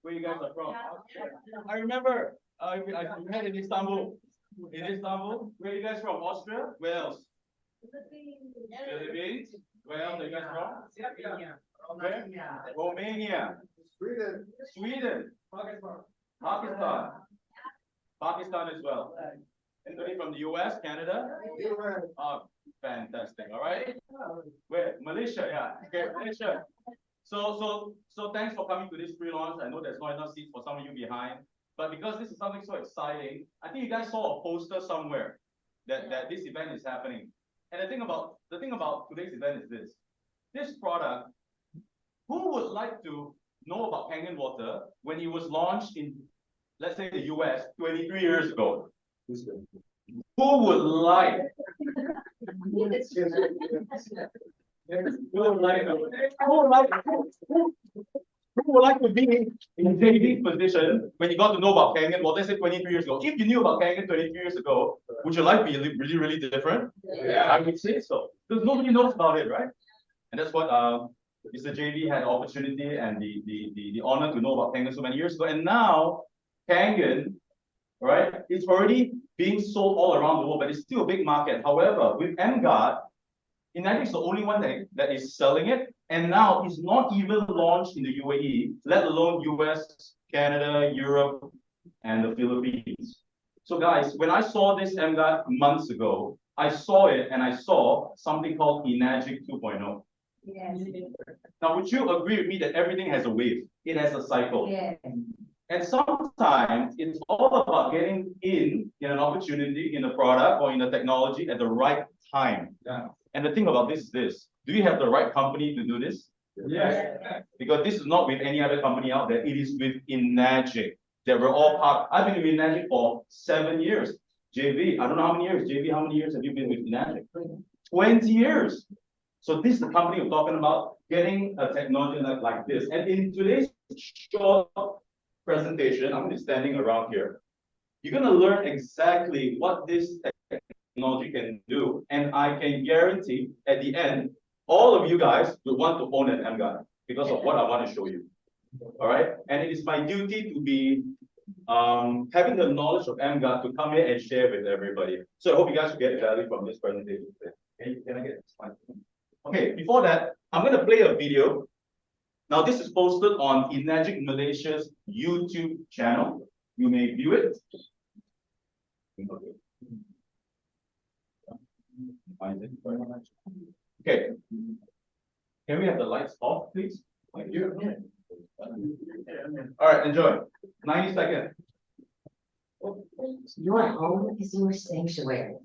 Where you guys are from? I remember I met in Istanbul. In Istanbul. Where you guys from? Austria? Where else? Philippines. Where else are you guys from? Where? Romania. Sweden. Pakistan. Pakistan as well. Anybody from the US, Canada? Oh, fantastic. All right. Where? Malaysia, yeah. Okay, Malaysia. So thanks for coming to this pre-launch. I know there's not enough seats for some of you behind, but because this is something so exciting, I think you guys saw a poster somewhere that this event is happening. And the thing about today's event is this. This product, who would like to know about Kangen water when it was launched in, let's say, the US 23 years ago? Who would like? Who would like to be in JV's position when you got to know about Kangen? Well, let's say 23 years ago. If you knew about Kangen 23 years ago, would your life be really, really different? Yeah, I would say so. Because nobody knows about it, right? And that's what Mr. JV had the opportunity and the honor to know about Kangen so many years ago. And now Kangen, right, it's already being sold all around the world, but it's still a big market. However, with emGuarde, Enagic is the only one that is selling it, and now it's not even launched in the UAE, let alone US, Canada, Europe, and the Philippines. So guys, when I saw this emGuarde months ago, I saw it and I saw something called Enagic 2.0. Yes. Now, would you agree with me that everything has a wave? It has a cycle. Yes. And sometimes it's all about getting in an opportunity, in a product or in a technology at the right time. Yeah. And the thing about this is this: do you have the right company to do this? Yes. Because this is not with any other company out there. It is with Enagic that we're all part. I've been with Enagic for 7 years. JV, I don't know how many years. JV, how many years have you been with Enagic? 20 years. So this is the company we're talking about, getting a technology like this. And in today's short presentation, I'm going to be standing around here. You're going to learn exactly what this technology can do, and I can guarantee at the end, all of you guys will want to own an emGuarde because of what I want to show you. All right, and it is my duty to be having the knowledge of emGuarde to come here and share with everybody. So I hope you guys will get value from this presentation today. Can I get this slide? Okay, before that, I'm going to play a video. Now, this is posted on Enagic Malaysia's YouTube channel. You may view it. Okay. Can we have the lights off, please? Thank you. All right, enjoy. 90 seconds. Your home is your sanctuary,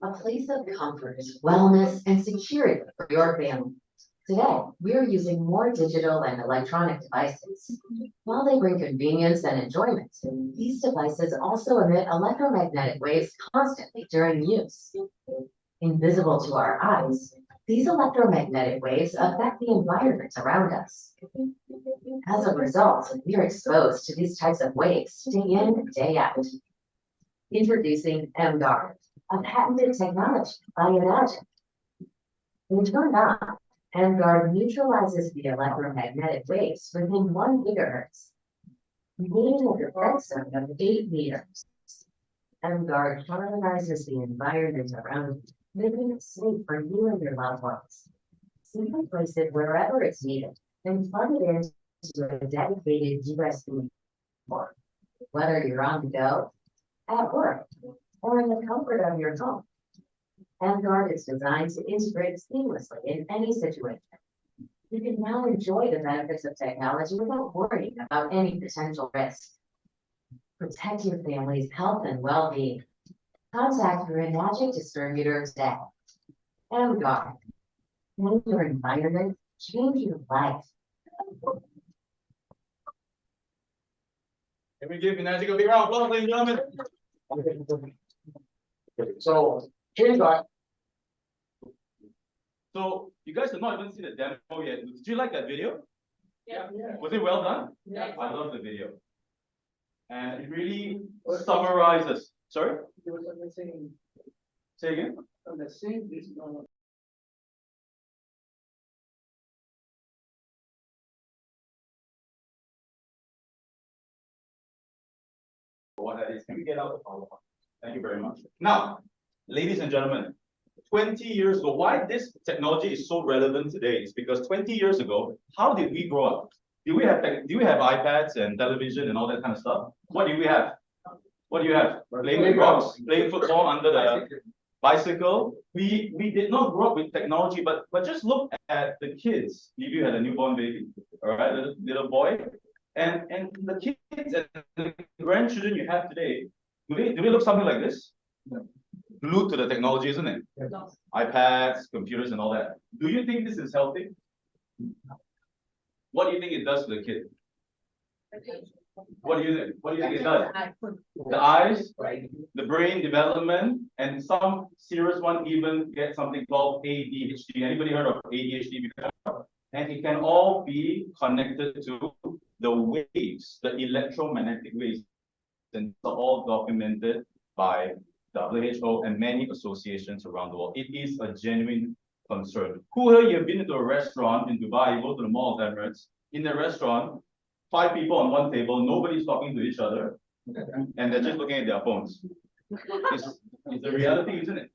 a place of comfort, wellness, and security for your family. Today, we are using more digital and electronic devices. While they bring convenience and enjoyment, these devices also emit electromagnetic waves constantly during use. Invisible to our eyes, these electromagnetic waves affect the environment around us. As a result, we are exposed to these types of waves day in, day out. Introducing emGuarde, a patented technology by Enagic. When turned on, emGuarde neutralizes the electromagnetic waves within 1 gigahertz, creating a defense zone of 8 meters. emGuarde harmonizes the environment around you, making it safe for you and your loved ones. Simply place it wherever it's needed and plug it into a dedicated USB port. Whether you're on the go, at work, or in the comfort of your home, emGuarde is designed to integrate seamlessly in any situation. You can now enjoy the benefits of technology without worrying about any potential risk. Protect your family's health and well-being. Contact your Enagic distributor today. emGuarde. Change your environment, change your life. Can we give Enagic a big round of applause, ladies and gentlemen? So here's that. So you guys have not even seen the demo yet. Did you like that video? Yeah. Was it well done? Yeah. I love the video. And it really summarizes. Sorry? There was something saying, Say again? on the same, what that is. Can we get out the PowerPoint? Thank you very much. Now, ladies and gentlemen, 20 years ago, why this technology is so relevant today is because 20 years ago, how did we grow up? Do we have iPads and television and all that kind of stuff? What do we have? What do you have? Playing with rocks, playing football under the bicycle. We did not grow up with technology, but just look at the kids. If you had a newborn baby, all right, little boy, and the kids and the grandchildren you have today, do they look something like this? Glued to the technology, isn't it? iPads, computers, and all that. Do you think this is healthy? What do you think it does to the kid? What do you think? What do you think it does? The eyes, the brain development, and some serious one even get something called ADHD. Anybody heard of ADHD before? And it can all be connected to the waves, the electromagnetic waves, and are all documented by WHO and many associations around the world. It is a genuine concern. Who here you have been to a restaurant in Dubai, you go to the Mall of Emirates, in the restaurant, 5 people on one table, nobody's talking to each other, and they're just looking at their phones. It's the reality, isn't it?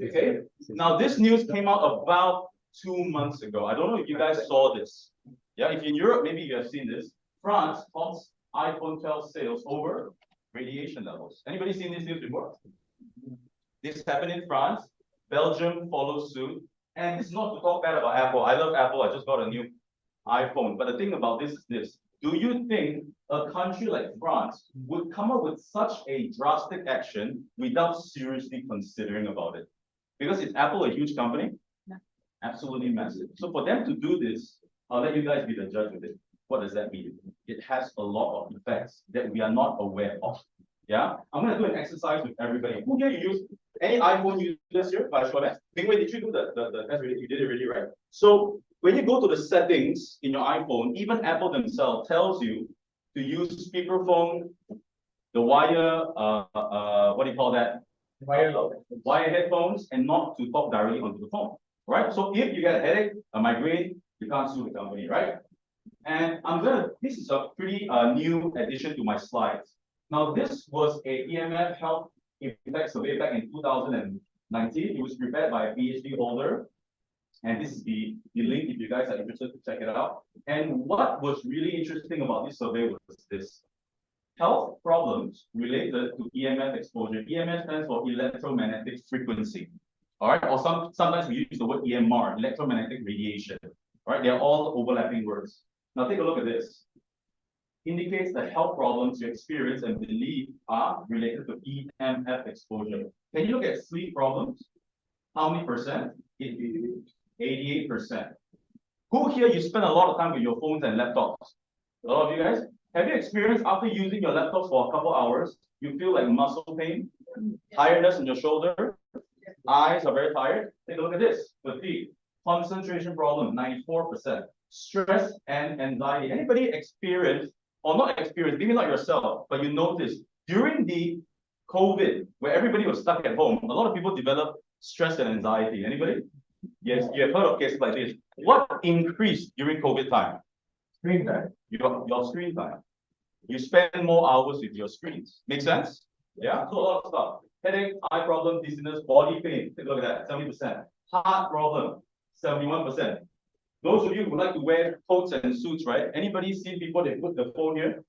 Okay. Now, this news came out about 2 months ago. I don't know if you guys saw this. Yeah, if in Europe, maybe you have seen this. France tops iPhone 12 sales over radiation levels. Anybody seen this news before? This happened in France. Belgium follows suit. And it's not to talk bad about Apple. I love Apple. I just got a new iPhone. But the thing about this is this. Do you think a country like France would come up with such a drastic action without seriously considering about it? Because is Apple a huge company? No. Absolutely massive. So for them to do this, I'll let you guys be the judge of it. What does that mean? It has a lot of effects that we are not aware of. Yeah? I'm going to do an exercise with everybody. Who here you use any iPhone users here? By show of hands. Mingwei, did you do the test already? You did it really right. So when you go to the settings in your iPhone, even Apple themselves tells you to use speakerphone, the wire, what do you call that? Wire headphones, and not to talk directly onto the phone. Right? So if you get a headache, a migraine, you can't sue the company, right? And this is a pretty new addition to my slides. Now, this was a EMF health impact survey back in 2019. It was prepared by a PhD holder. And this is the link if you guys are interested to check it out. And what was really interesting about this survey was this. Health problems related to EMF exposure. EMF stands for electromagnetic frequency. All right, or sometimes we use the word EMR, electromagnetic radiation. All right, they're all overlapping words. Now take a look at this. Indicates the health problems you experience and believe are related to EMF exposure. Can you look at sleep problems? How many percent? 88%. Who here you spend a lot of time with your phones and laptops? A lot of you guys? Have you experienced after using your laptops for a couple hours, you feel like muscle pain, tiredness in your shoulder, eyes are very tired? Take a look at this. Fatigue, concentration problem, 94%. Stress and anxiety. Anybody experience, or not experience, maybe not yourself, but you notice during the COVID, where everybody was stuck at home, a lot of people developed stress and anxiety. Anybody? Yes, you have heard of cases like this. What increased during COVID time? Screen time. Your screen time. You spend more hours with your screens. Make sense? Yeah, so a lot of stuff. Headache, eye problem, dizziness, body pain. Take a look at that, 70%. Heart problem, 71%. Those of you who like to wear coats and suits, right? Anybody seen people, they put the phone here?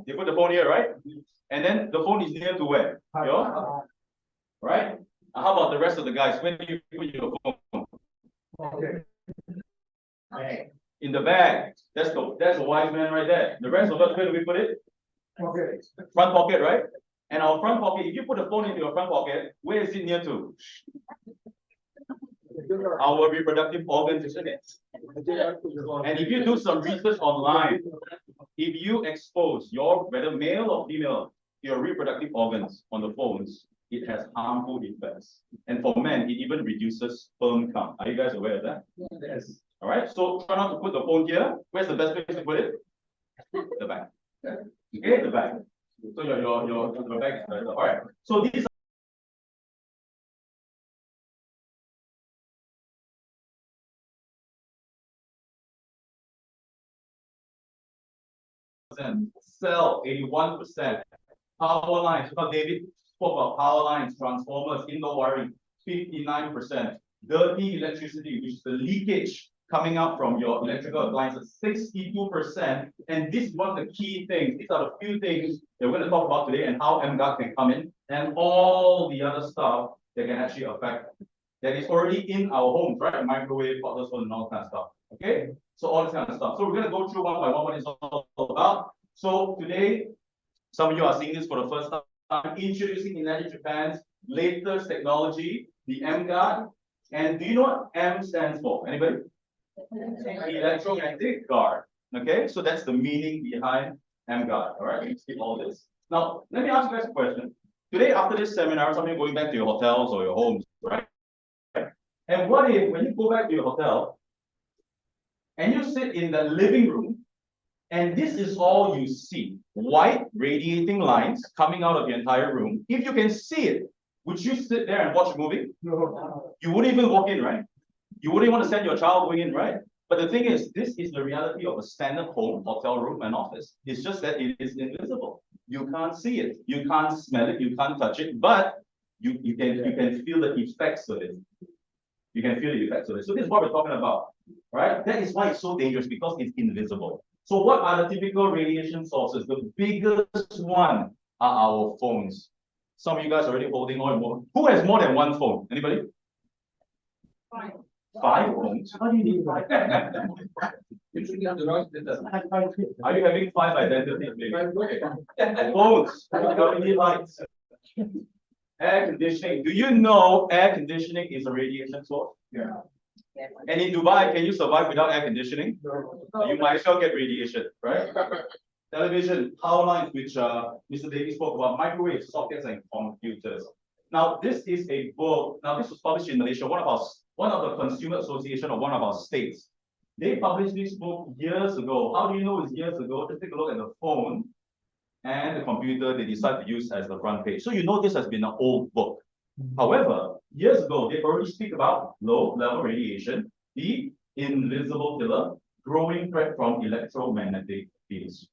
They put the phone here, right? And then the phone is near to where? Your, right? How about the rest of the guys? Where do you put your phone? Okay. In the bag. That's a wise man right there. The rest of us, where do we put it? Okay. Front pocket, right? And our front pocket, if you put the phone into your front pocket, where is it near to? Our reproductive organs, isn't it? And if you do some research online, if you expose whether male or female, your reproductive organs on the phones, it has harmful effects. And for men, it even reduces sperm count. Are you guys aware of that? Yes. All right. So try not to put the phone here. Where's the best place to put it? The back. Okay, the back. So your back is better. All right. So these cell 81%, power lines, because David spoke about power lines, transformers, indoor wiring, 59%, dirty electricity, which is the leakage coming out from your electrical appliances, 62%. And this is one of the key things. These are the few things that we're going to talk about today and how emGuarde can come in and all the other stuff that can actually affect, that is already in our homes, right? Microwave, hot and all kind of stuff. Okay? So all this kind of stuff. So we're going to go through one by one what it's all about. So today, some of you are seeing this for the first time, introducing Energy Japan's latest technology, the emGuarde. And do you know what M stands for? Anybody? Electromagnetic guard. Okay, so that's the meaning behind emGuarde. All right, let's skip all this. Now, let me ask you guys a question. Today, after this seminar, some of you going back to your hotels or your homes, right? And what if, when you go back to your hotel, and you sit in the living room, and this is all you see, white radiating lines coming out of the entire room. If you can see it, would you sit there and watch a movie? No. You wouldn't even walk in, right? You wouldn't want to send your child going in, right? But the thing is, this is the reality of a standard home, hotel room, and office. It's just that it is invisible. You can't see it, you can't smell it, you can't touch it, but you can feel the effects of it. You can feel the effects of it. So this is what we're talking about, right? That is why it's so dangerous, because it's invisible. So what are the typical radiation sources? The biggest one are our phones. Some of you guys are already holding on more. Who has more than one phone? Anybody? Five phones? How do you need five? Are you having five identities? Phones, LED lights, air conditioning. Do you know air conditioning is a radiation source? Yeah. And in Dubai, can you survive without air conditioning? You might as well get radiation, right? Television, power lines, which Mr. Davies spoke about, microwave sockets and computers. Now, this is a book. Now, this was published in Malaysia, one of the Consumer Association of one of our states. They published this book years ago. How do you know it's years ago? Just take a look at the phone and the computer they decide to use as the front page. So you know this has been an old book. However, years ago, they already speak about low-level radiation, the invisible killer, growing threat from electromagnetic fields.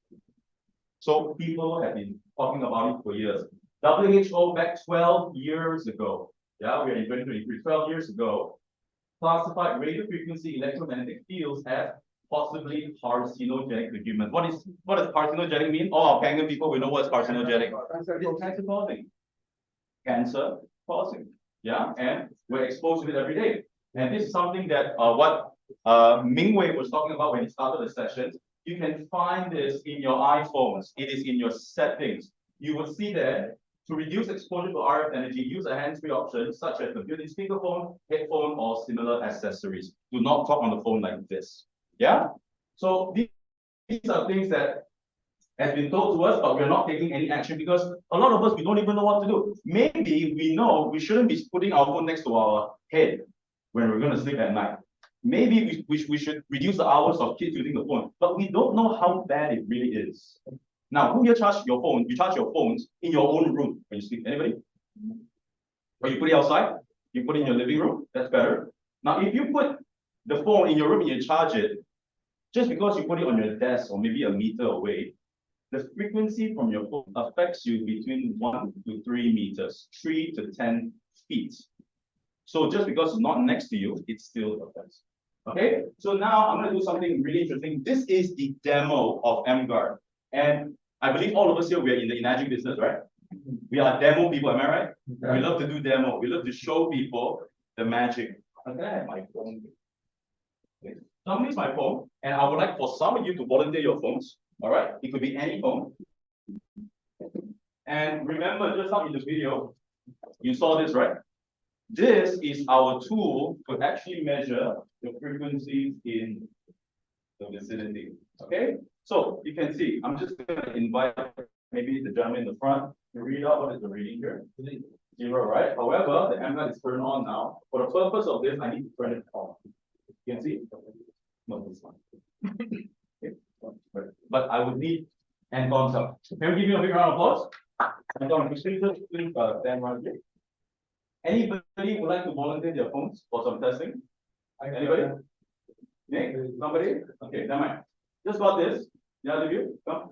So people have been talking about it for years. WHO back 12 years ago, yeah, we're in 2023, 12 years ago, classified radio frequency electromagnetic fields as possibly carcinogenic to humans. What does carcinogenic mean? All our Kangan people, we know what's carcinogenic. It's cancer causing. Cancer causing. Yeah, and we're exposed to it every day. And this is something that what Mingwei was talking about when he started the session. You can find this in your iPhones. It is in your settings. You will see that to reduce exposure to RF energy, use a hands-free option such as the built-in speakerphone, headphone, or similar accessories. Do not talk on the phone like this. Yeah? So these are things that has been told to us, but we're not taking any action because a lot of us, we don't even know what to do. Maybe we know we shouldn't be putting our phone next to our head when we're going to sleep at night. Maybe we should reduce the hours of kids using the phone, but we don't know how bad it really is. Now, who here charge your phone? You charge your phones in your own room when you sleep. Anybody? Or you put it outside? You put it in your living room? That's better. Now, if you put the phone in your room and you charge it, just because you put it on your desk or maybe a meter away, the frequency from your phone affects you between 1 to 3 meters, 3 to 10 feet. So just because it's not next to you, it still affects. Okay, so now I'm going to do something really interesting. This is the demo of emGuarde. And I believe all of us here, we are in the Energy business, right? We are demo people, am I right? We love to do demo. We love to show people the magic. Okay, I have my phone. Okay. So I'm going to use my phone, and I would like for some of you to volunteer your phones. All right, it could be any phone. And remember, just like in the video, you saw this, right? This is our tool to actually measure the frequencies in the vicinity. Okay, so you can see, I'm just going to invite maybe the gentleman in the front to read out what is the reading here. 0, right? However, the emGuarde is turned on now. For the purpose of this, I need to turn it on. You can see? No, this one. Okay. But I would need Anton's help. Can we give you a big round of applause? Anton, please stand right here. Anybody would like to volunteer their phones for some testing? Anybody? Nick? Somebody? Okay, never mind. Just got this. The other of you, come.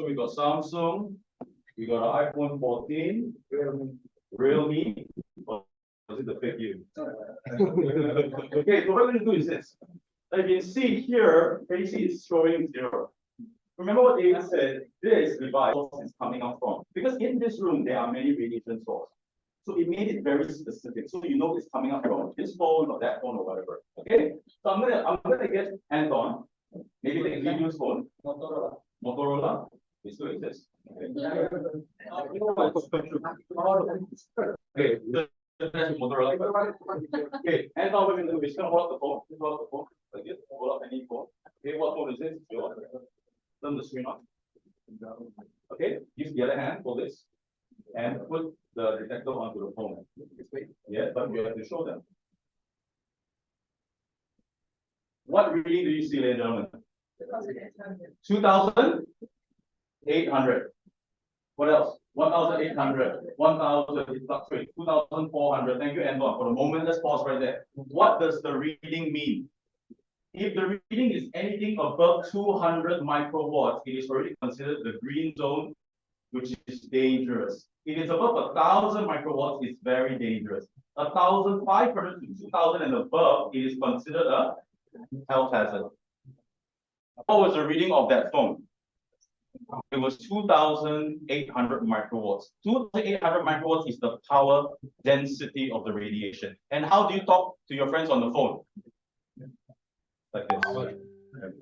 So we got Samsung, we got an iPhone 14, Realme. Or was it the fake you? Okay, so what we're going to do is this. Like you can see here, can you see it's showing 0. Remember what David said, this device is coming out from. Because in this room, there are many radiation sources. So it made it very specific. So you know it's coming up from this phone or that phone or whatever. Okay? So I'm gonna get Anton. Maybe take Liviu's phone. Motorola. It still exists. Okay. Okay. That's Motorola. Okay, Anton, we're just gonna hold up the phone. Just hold up the phone. Like this. Hold up any phone. Okay, what phone is this? Turn the screen on. Okay, use the other hand for this and put the detector onto the phone. Yeah, but you have to show them. What reading do you see, ladies and gentlemen? 2,800. What else? 1,800. 1,000. It fluctuates. 2,400. Thank you, Anton. For the moment, let's pause right there. What does the reading mean? If the reading is anything above 200 microwatts, it is already considered the green zone, which is dangerous. If it's above 1,000 microwatts, it's very dangerous. 1,500 to 2,000 and above, it is considered a health hazard. What was the reading of that phone? It was 2,800 microwatts. 2,800 microwatts is the power density of the radiation. And how do you talk to your friends on the phone? Like this.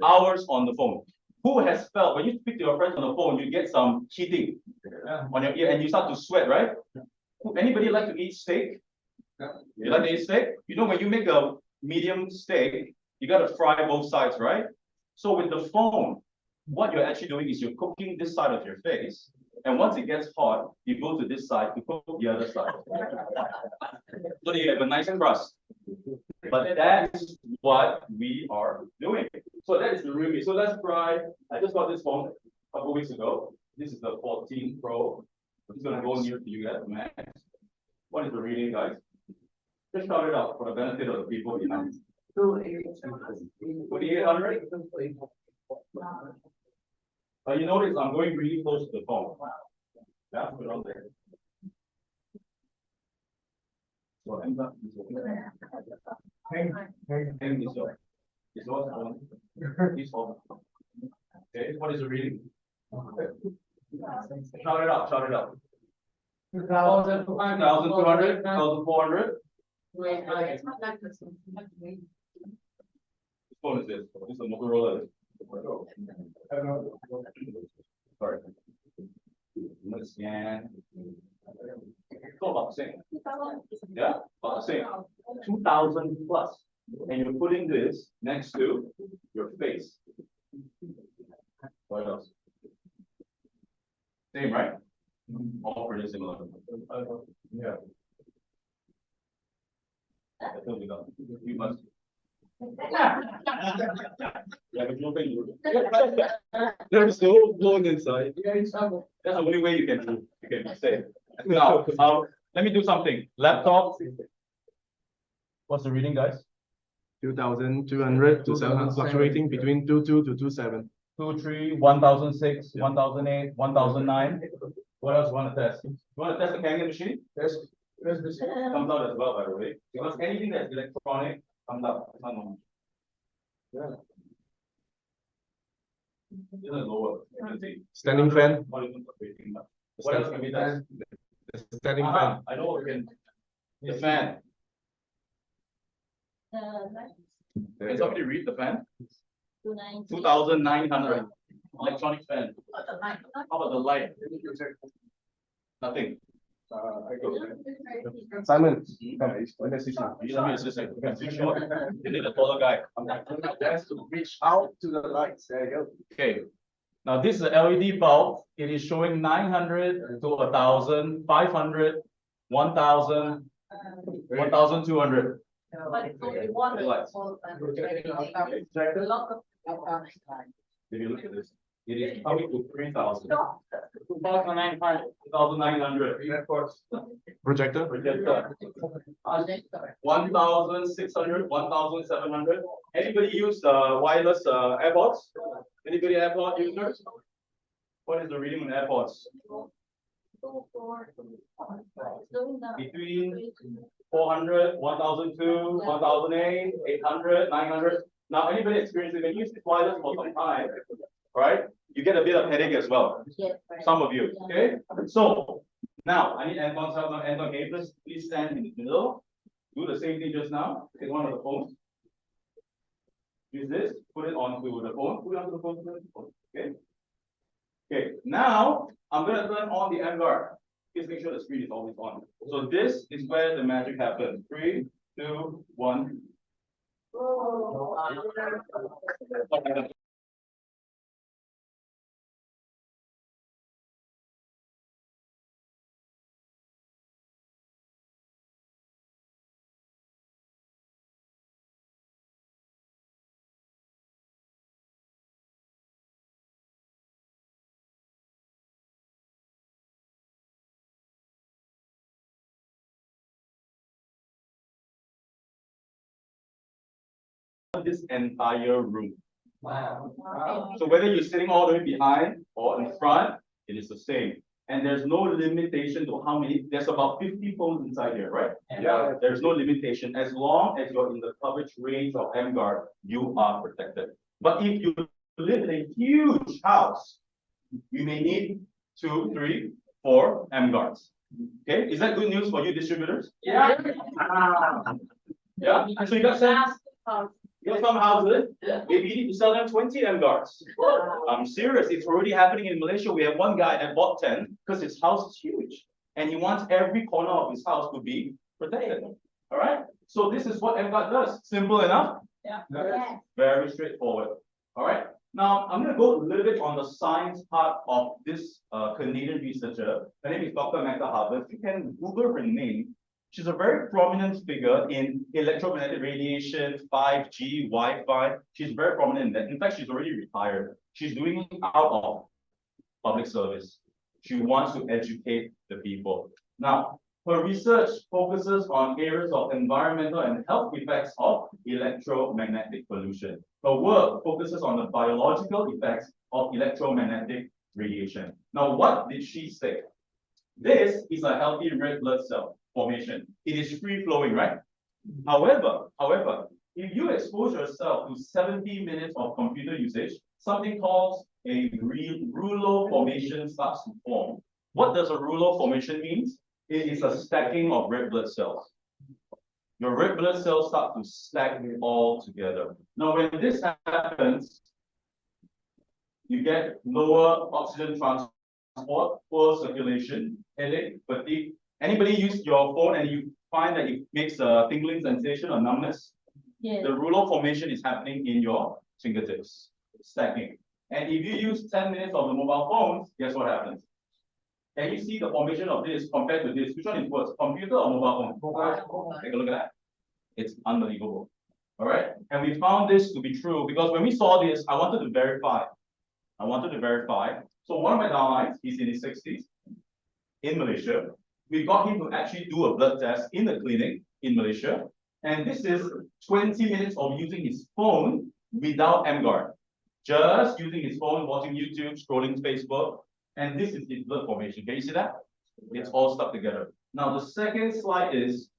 Hours on the phone. Who has felt when you speak to your friends on the phone, you get some heating on your ear and you start to sweat, right? Anybody like to eat steak? You like to eat steak? You know, when you make a medium steak, you got to fry both sides, right? So with the phone, what you're actually doing is you're cooking this side of your face. And once it gets hot, you go to this side to cook the other side. So you have a nice crust. But that's what we are doing. So that is the real. So let's try. I just got this phone a couple weeks ago. This is the 14 Pro. I'm just gonna go near to you guys, Max. What is the reading, guys? Just shout it out for the benefit of the people behind. 2,800. You notice I'm going really close to the phone. Yeah, put it on there. So I'm not. Hang this up. This one. This one. Okay, what is the reading? Shout it out, shout it out. 2,200, 1,400. Which phone is this? This is a Motorola. Sorry. I'm gonna scan. It's all about the same. Yeah, about the same. 2,000 plus. And you're putting this next to your face. What else? Same, right? All pretty similar. Yeah. You must. There's no bone inside. That's the only way you can be safe. Now, let me do something. Laptop. What's the reading, guys? 2,200 to 700, fluctuating between 22 to 27. 2,3, 1,006, 1,008, 1,009. What else you want to test? You want to test the Kangen machine? Yes. Comes out as well, by the way. Because anything that's electronic comes out. It's not normal. Yeah. This is lower. You can see. Standing fan. What else can we test? The standing fan. I know we can. The fan. Can somebody read the fan? 2,900. Electronic fan. How about the light? Nothing. Simon, Let me assist you. You need a taller guy. That's to reach out to the lights. There you go. Okay. Now this is an LED bulb. It is showing 900 to 1,000, 500, 1,000, 1,200. But it's only one. Lights. If you look at this, it is coming to 3,000. 2,900. 2,900. projector. Projector. 1,600, 1,700. Anybody use wireless AirPods? Anybody AirPod users? What is the reading on airports? Between 400, 1002, 1008, 800, 900. Now, anybody experienced it? When you use this wireless for some time, right? You get a bit of headache as well. Some of you, okay? So, now, I need Anton's help now. Anton, can you please stand in the middle? Do the same thing just now. Take one of the phones. Use this, put it onto the phone. Put it onto the phone. Okay. Okay, now I'm going to turn on the emGuarde. Please make sure the screen is always on. So this is where the magic happens. 3, 2, 1. This entire room. Wow. So whether you're sitting all the way behind or in front, it is the same. And there's no limitation to how many, there's about 50 phones inside here, right? Yeah. There's no limitation. As long as you're in the coverage range of emGuarde, you are protected. But if you live in a huge house, you may need 2, 3, 4 emGuardes. Okay, is that good news for you distributors? Yeah. Yeah, so you got some houses, maybe you need to sell them 20 emGuardes. I'm serious, it's already happening in Malaysia. We have one guy that bought 10 because his house is huge and he wants every corner of his house to be protected. All right, so this is what emGuarde does. Simple enough. Yeah. Very straightforward. All right. Now, I'm going to go a little bit on the science part of this Canadian researcher. Her name is Dr. Magda Harvard. You can Google her name. She's a very prominent figure in electromagnetic radiation, 5G, Wi-Fi. She's very prominent in that. In fact, she's already retired. She's doing it out of public service. She wants to educate the people. Now, her research focuses on areas of environmental and health effects of electromagnetic pollution. Her work focuses on the biological effects of electromagnetic radiation. Now, what did she say? This is a healthy red blood cell formation. It is free flowing, right? However, if you expose yourself to 70 minutes of computer usage, something called a rouleau formation starts to form. What does a rouleau formation mean? It is a stacking of red blood cells. Your red blood cells start to stack all together. Now, when this happens, you get lower oxygen transport, poor circulation, headache, fatigue. Anybody use your phone and you find that it makes a tingling sensation or numbness? Yes. The rouleau formation is happening in your fingertips, stacking. And if you use 10 minutes of the mobile phones, guess what happens? Can you see the formation of this compared to this? Which one is worse, computer or mobile phone? Take a look at that. It's unbelievable. All right. And we found this to be true because when we saw this, I wanted to verify. So one of my downlines, he's in his 60s in Malaysia. We got him to actually do a blood test in the clinic in Malaysia. And this is 20 minutes of using his phone without emGuarde. Just using his phone, watching YouTube, scrolling Facebook. And this is his blood formation. Can you see that? It's all stuck together. Now, the second slide is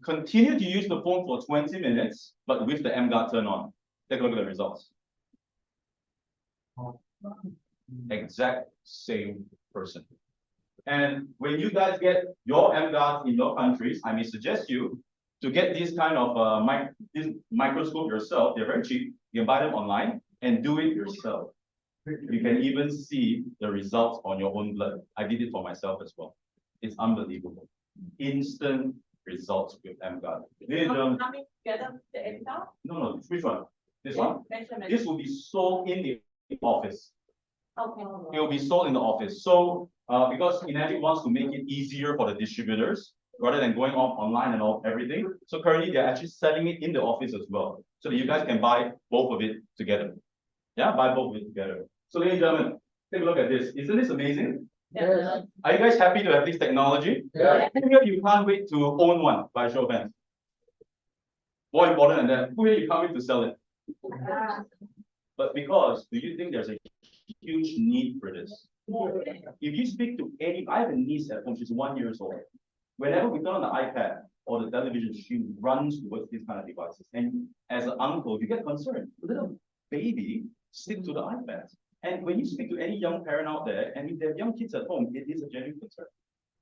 continue to use the phone for 20 minutes, but with the emGuarde turned on. Take a look at the results. Exact same person. And when you guys get your emGuardes in your countries, I may suggest you to get this kind of this microscope yourself. They're very cheap. You can buy them online and do it yourself. You can even see the results on your own blood. I did it for myself as well. It's unbelievable. Instant results with emGuarde. Coming together the emGuarde? No, which one? This one? This will be sold in the office. Okay. It will be sold in the office. So because Enagic wants to make it easier for the distributors rather than going off online and everything. So currently they're actually selling it in the office as well. So that you guys can buy both of it together. Yeah, buy both of it together. So ladies and gentlemen, take a look at this. Isn't this amazing? Yeah. Are you guys happy to have this technology? Yeah. Who here you can't wait to own one by show of hands? More important than that, who here you can't wait to sell it? But because, do you think there's a huge need for this? If you speak to any, I have a niece at home, she's 1 year old. Whenever we turn on the iPad or the television, she runs towards these kind of devices. And as an uncle, you get concerned. Little baby stick to the iPad. And when you speak to any young parent out there, and if they have young kids at home, it is a genuine concern.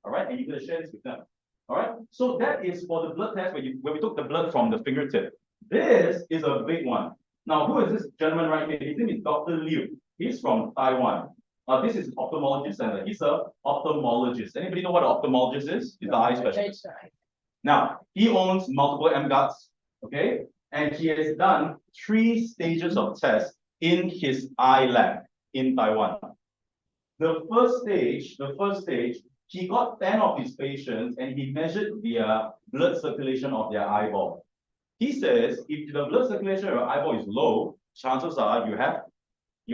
All right, and you're going to share this with them. All right, so that is for the blood test where we took the blood from the fingertip. This is a big one. Now, who is this gentleman right here? His name is Dr. Liu. He's from Taiwan. This is an ophthalmologist, and he's an ophthalmologist. Anybody know what an ophthalmologist is? He's the eye specialist. Now, he owns multiple emGuardes, okay? And he has done 3 stages of tests in his eye lab in Taiwan. The first stage, he got 10 of his patients and he measured the blood circulation of their eyeball. He says if the blood circulation of your eyeball is low, chances are you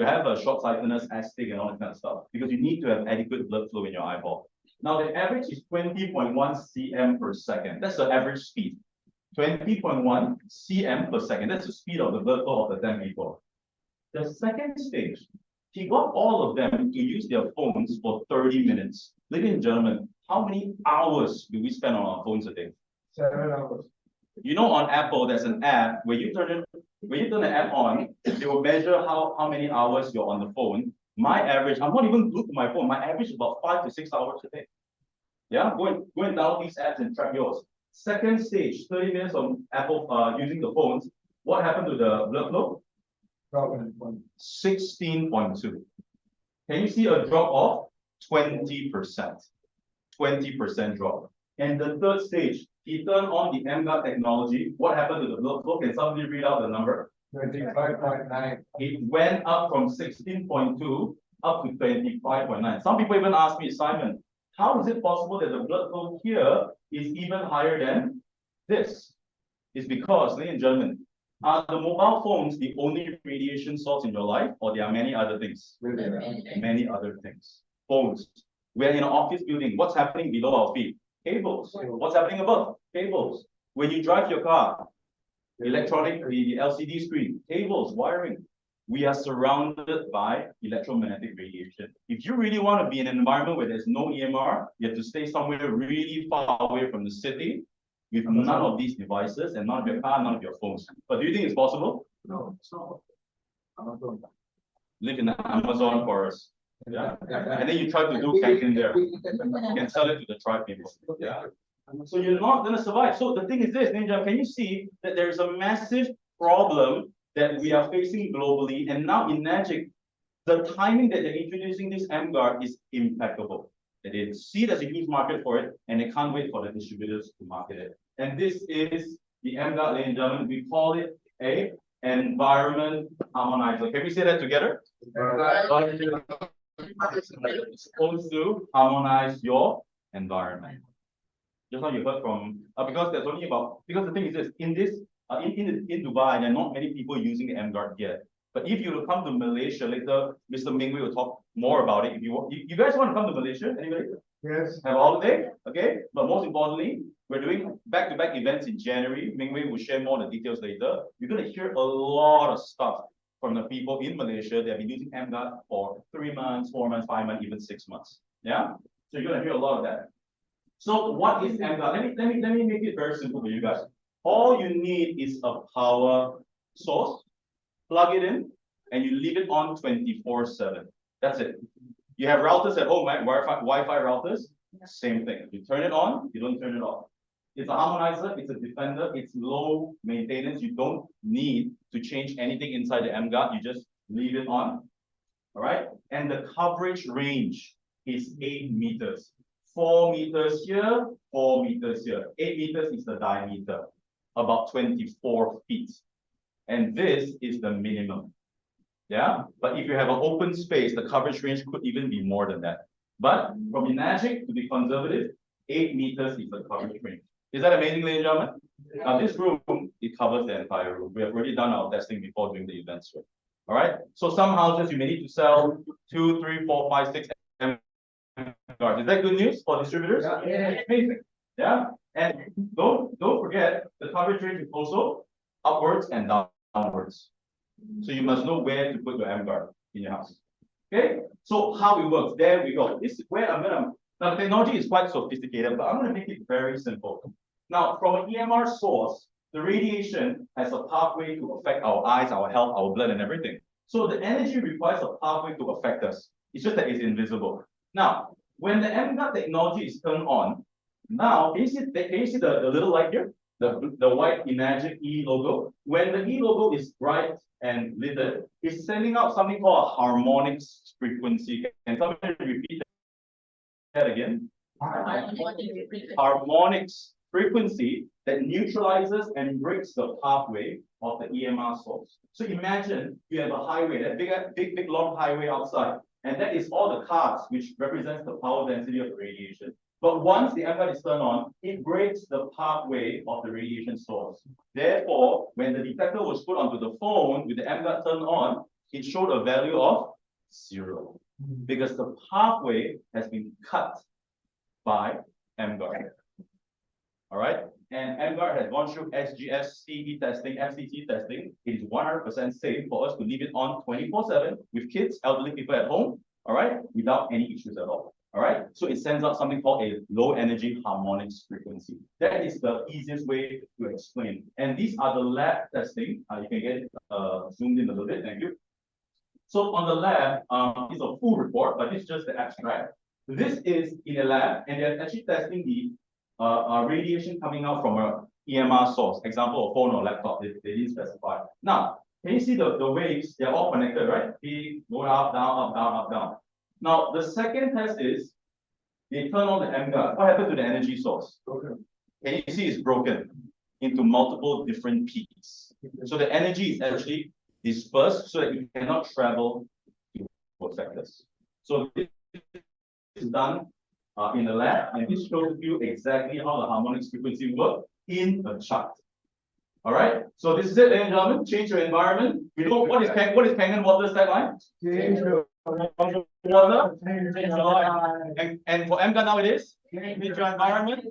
have a short-sightedness, astig, and all that kind of stuff because you need to have adequate blood flow in your eyeball. Now, the average is 20.1 cm per second. That's the average speed. 20.1 cm per second. That's the speed of the blood flow of the 10 people. The second stage, he got all of them to use their phones for 30 minutes. Ladies and gentlemen, how many hours do we spend on our phones a day? 7 hours. You know, on Apple, there's an app where you turn the app on, it will measure how many hours you're on the phone. My average, I'm not even glued to my phone. My average is about 5 to 6 hours a day. Yeah, go and download these apps and track yours. Second stage, 30 minutes of Apple using the phones. What happened to the blood flow? 16.2. Can you see a drop of 20%? 20% drop. And the third stage, he turned on the emGuarde technology. What happened to the blood flow? Can somebody read out the number? 25.9. It went up from 16.2 up to 25.9. Some people even ask me, Simon, how is it possible that the blood flow here is even higher than this? It's because, ladies and gentlemen, are the mobile phones the only radiation source in your life, or there are many other things? Many other things. Phones. We're in an office building. What's happening below our feet? Cables. What's happening above? Cables. When you drive your car, electronic, the LCD screen, cables, wiring. We are surrounded by electromagnetic radiation. If you really want to be in an environment where there's no EMR, you have to stay somewhere really far away from the city with none of these devices and none of your car, none of your phones. But do you think it's possible? No, it's not. Live in the Amazon forest. Yeah. And then you try to do camping there. You can sell it to the tribe people. Yeah. So you're not going to survive. So the thing is this, Ninja, can you see that there is a massive problem that we are facing globally? And now in Magic, the timing that they're introducing this emGuarde is impeccable. They see there's a huge market for it, and they can't wait for the distributors to market it. And this is the emGuarde, ladies and gentlemen. We call it a environment harmonizer. Can we say that together? It's supposed to harmonize your environment. Just now you heard from because there's only about the thing is this in Dubai, there are not many people using the emGuarde yet. But if you will come to Malaysia later, Mr. Mingwei will talk more about it. If you guys want to come to Malaysia, anybody? Yes. Have a holiday, okay? But most importantly, we're doing back-to-back events in January. Mingwei will share more of the details later. You're going to hear a lot of stuff from the people in Malaysia that have been using emGuarde for 3 months, 4 months, 5 months, even 6 months. Yeah? So you're going to hear a lot of that. So what is emGuarde? Let me make it very simple for you guys. All you need is a power source, plug it in, and you leave it on 24/7. That's it. You have routers at home, right? Wi-Fi routers, same thing. You turn it on, you don't turn it off. It's a harmonizer, it's a defender, it's low maintenance. You don't need to change anything inside the emGuarde. You just leave it on. All right. And the coverage range is 8 meters. 4 meters here, 4 meters here. 8 meters is the diameter, about 24 feet. And this is the minimum. Yeah, but if you have an open space, the coverage range could even be more than that. But from Magic, to be conservative, 8 meters is the coverage range. Is that amazing, ladies and gentlemen? Now this room, it covers the entire room. We have already done our testing before doing the events. All right. So some houses you may need to sell 2, 3, 4, 5, 6. Is that good news for distributors? Yeah. Amazing. Yeah. And don't forget the coverage range is also upwards and downwards. So you must know where to put your emGuarde in your house. Okay, so how it works, there we go. This is where now the technology is quite sophisticated, but I'm gonna make it very simple. Now, from an EMR source, the radiation has a pathway to affect our eyes, our health, our blood, and everything. So the energy requires a pathway to affect us. It's just that it's invisible. Now, when the emGuarde technology is turned on, now can you see the little light here? The white Imagine E logo. When the E logo is bright and lit, it's sending out something called a harmonics frequency. Can somebody repeat that again? Harmonics frequency that neutralizes and breaks the pathway of the EMR source. So imagine you have a highway, that big long highway outside, and that is all the cars, which represents the power density of the radiation. But once the emGuarde is turned on, it breaks the pathway of the radiation source. Therefore, when the detector was put onto the phone with the emGuarde turned on, it showed a value of 0 because the pathway has been cut by emGuarde. All right, and emGuarde has gone through SGS, CE testing, FCC testing. It is 100% safe for us to leave it on 24/7 with kids, elderly people at home. All right, without any issues at all. All right, so it sends out something called a low energy harmonics frequency. That is the easiest way to explain. And these are the lab testing. You can get zoomed in a little bit. Thank you. So on the lab, it's a full report, but it's just the abstract. This is in a lab, and they're actually testing the radiation coming out from a EMR source. Example, a phone or laptop. They didn't specify. Now, can you see the waves? They're all connected, right? They go up, down, up, down, up, down. Now, the second test is they turn on the emGuarde. What happened to the energy source? Broken. Can you see it's broken into multiple different peaks? So the energy is actually dispersed so that it cannot travel to affect us. So this is done in the lab, and this shows you exactly how the harmonics frequency works in a chart. All right, so this is it, ladies and gentlemen. Change your environment. We know what is Kangen Water's tagline? Change your water. And for emGuarde now it is change your environment.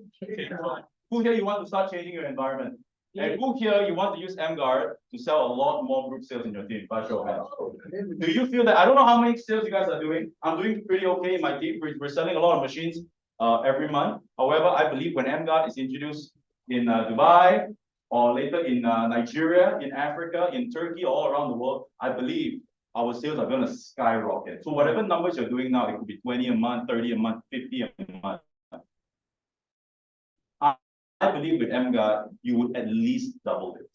Who here you want to start changing your environment? And who here you want to use emGuarde to sell a lot more group sales in your team? By show of hands. Do you feel that? I don't know how many sales you guys are doing. I'm doing pretty okay in my team. We're selling a lot of machines every month. However, I believe when emGuarde is introduced in Dubai or later in Nigeria, in Africa, in Turkey, all around the world, I believe our sales are going to skyrocket. So whatever numbers you're doing now, it could be 20 a month, 30 a month, 50 a month. I believe with emGuarde, you would at least double it.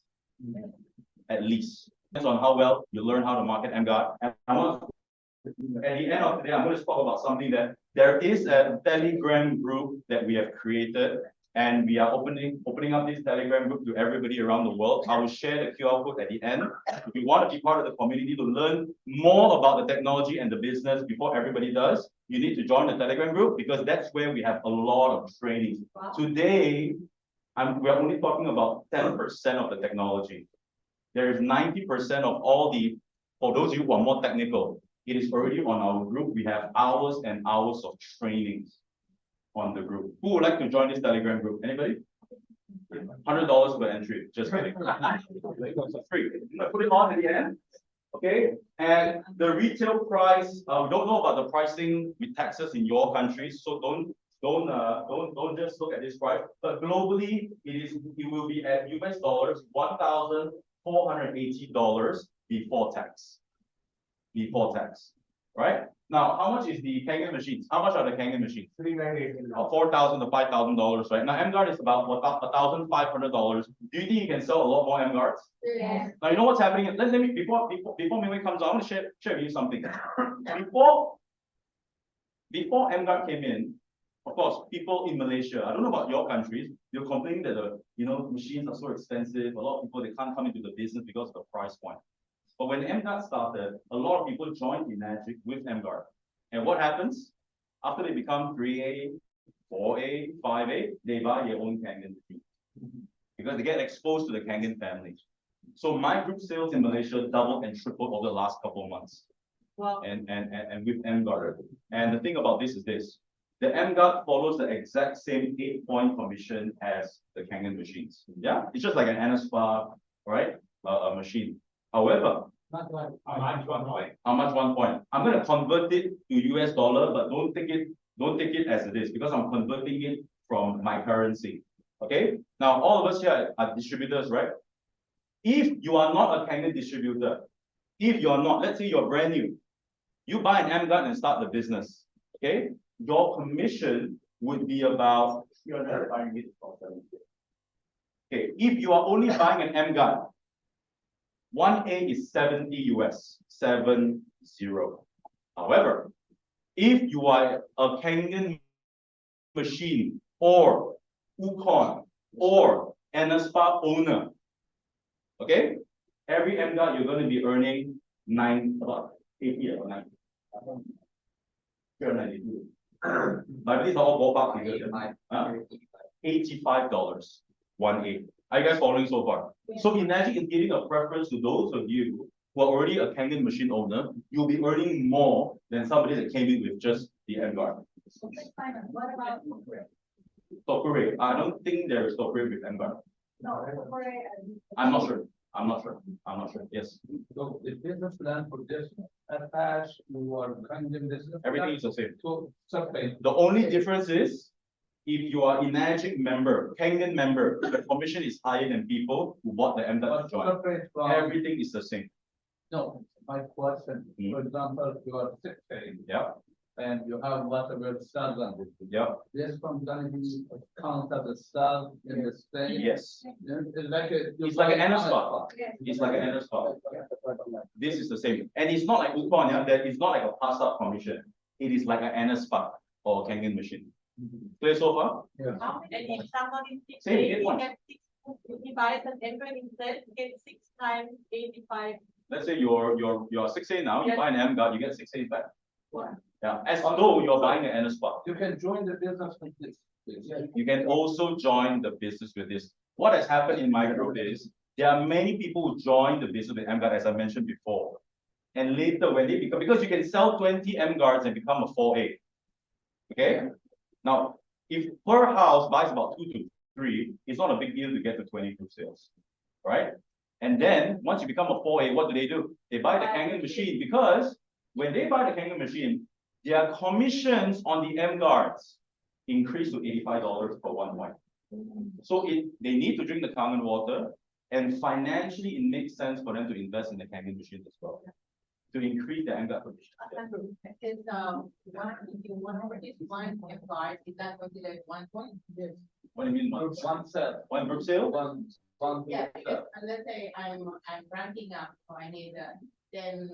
At least. Depends on how well you learn how to market emGuarde. And I want to, at the end of the day, I'm going to talk about something that there is a Telegram group that we have created, and we are opening up this Telegram group to everybody around the world. I will share the QR code at the end. If you want to be part of the community to learn more about the technology and the business before everybody does, you need to join the Telegram group because that's where we have a lot of trainings. Wow. Today, we're only talking about 10% of the technology. There is 90% of all for those of you who are more technical, it is already on our group. We have hours and hours of trainings on the group. Who would like to join this Telegram group? Anybody? $100 per entry. Just kidding. It's free. Put it on at the end. Okay. And the retail price, we don't know about the pricing with taxes in your countries, so don't just look at this price. But globally, it will be at US dollars $1,480 before tax. Before tax. Right? Now, how much is the Kangen machines? How much are the Kangen machines? $4,000 to $5,000, right? Now, emGuarde is about $1,500. Do you think you can sell a lot more emGuardes? Yes. Now, you know what's happening? Let me before Mingwei comes on, I want to share with you something. Before emGuarde came in, of course, people in Malaysia, I don't know about your countries, you're complaining that the machines are so expensive. A lot of people, they can't come into the business because of the price point. But when emGuarde started, a lot of people joined Enagic with emGuarde. And what happens? After they become 3A, 4A, 5A, they buy their own Kangen machine. Because they get exposed to the Kangen family. So my group sales in Malaysia doubled and tripled over the last couple of months. Wow. And with emGuarde. And the thing about this is this. The emGuarde follows the exact same 8-point commission as the Kangen machines. Yeah, it's just like an NSPA, right? A machine. However, How much 1 point? How much 1 point? I'm going to convert it to US dollar, but don't take it as it is because I'm converting it from my currency. Okay. Now all of us here are distributors, right? If you are not a Kangen distributor, if you are not, let's say you're brand new, you buy an emGuarde and start the business. Okay, your commission would be about 300. Okay, if you are only buying an emGuarde, 1A is 70 US, 70. However, if you are a Kangen machine or Ukon or NSPA owner, okay, every emGuarde you're going to be earning about 80 or 90. 392. But these are all ballpark figures. $85, 1A. Are you guys following so far? So imagine it's giving a preference to those of you who are already a Kangen machine owner. You'll be earning more than somebody that came in with just the emGuarde. What about? Tokure, I don't think there is Tokure with emGuarde. No, I'm not sure. Yes. So the business plan for this attached to our Kangen business. Everything is the same. So surface. The only difference is if you are Enagic member, Kangen member, the commission is higher than people who bought the emGuarde to join. Surface from, Everything is the same. no, my question, for example, you are 6A. Yeah. And you have whatever stars on it. Yeah. This from gonna be count as a star in the state. Yes. It's like a. It's like an NSPA. It's like an NSPA. This is the same. And it's not like Ukon, yeah, that it's not like a pass-up commission. It is like an NSPA or Kangen machine. Clear so far? Yeah. and if somebody is Same, he get one. gets six, if he buys an emGuarde instead, he gets 6 times 85. Let's say you're 6A now, you Yes. buy an emGuarde, you get 6A back. What? Yeah, as though you're buying an NSPA. You can join the business with this. You can also join the business with this. What has happened in my group is there are many people who join the business with emGuarde, as I mentioned before. And later when they become, because you can sell 20 emGuardes and become a 4A. Okay? Now, if per house buys about 2 to 3, it's not a big deal to get to 20 group sales. Right? And then once you become a 4A, what do? They buy the Kangen machine because when they buy the Kangen machine, their commissions on the emGuardes increase to $85 per 1 point. So they need to drink the Kangen water, and financially it makes sense for them to invest in the Kangen machine as well to increase the emGuarde commission. Is one, if you want to purchase one emGuarde, is that considered 1 point? Yes. What do you mean? One sale. One group sale? One. Yeah, because let's say I'm ranking up, so I need 10.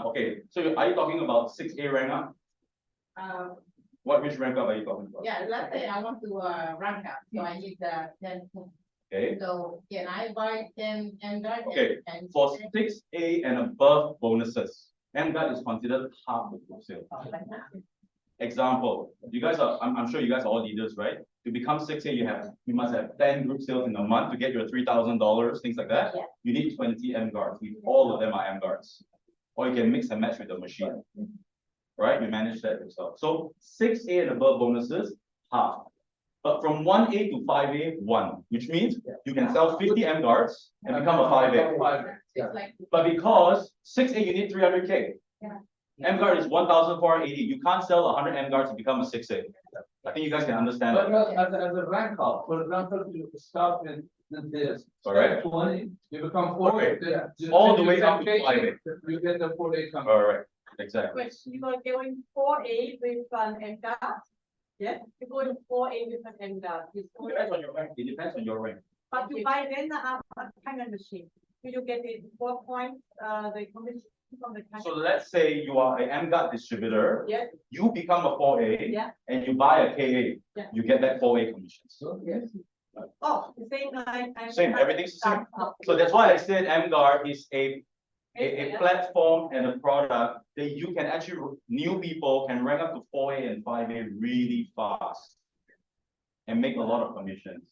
Okay. So are you talking about 6A rank up? Which rank up are you talking about? Yeah, let's say I want to rank up, so I need 10. Okay. So can I buy 10 emGuarde? Okay. And For 6A and above bonuses, emGuarde is considered half the group sale. Example, you guys are, I'm sure you guys are all leaders, right? To become 6A, you must have 10 group sales in a month to get your $3,000, things like that. Yeah. You need 20 emGuardes. All of them are emGuardes. Or you can mix and match with the machine. Right? You manage that yourself. So 6A and above bonuses, half. But from 1A to 5A, 1, which means you can sell 50 emGuardes and become a 5A. it's like, But because 6A, you need 300K. Yeah. emGuarde is 1,480. You can't sell 100 emGuardes to become a 6A. I think you guys can understand But that. as a rank up, for example, you start with this. Correct. 20, you become 4A. Then All the you way get up to 5A. You get the 4A coming. All right, exactly. Question, you are going 4A with an emGuarde. Yes, you go to 4A with an emGuarde. It depends on your rank. It depends on your rank. But you buy then a Kangen machine. Do you get it 4 points, the commission from the Kangen? So let's say you are an emGuarde distributor. Yes, You become a 4A. yeah. And you buy a KA. Yeah. You get that 4A commissions. Yes. Oh, the same line. Same, everything's the same. So that's why I said emGuarde is a platform and a product that you can actually, new people can rank up to 4A and 5A really fast and make a lot of commissions.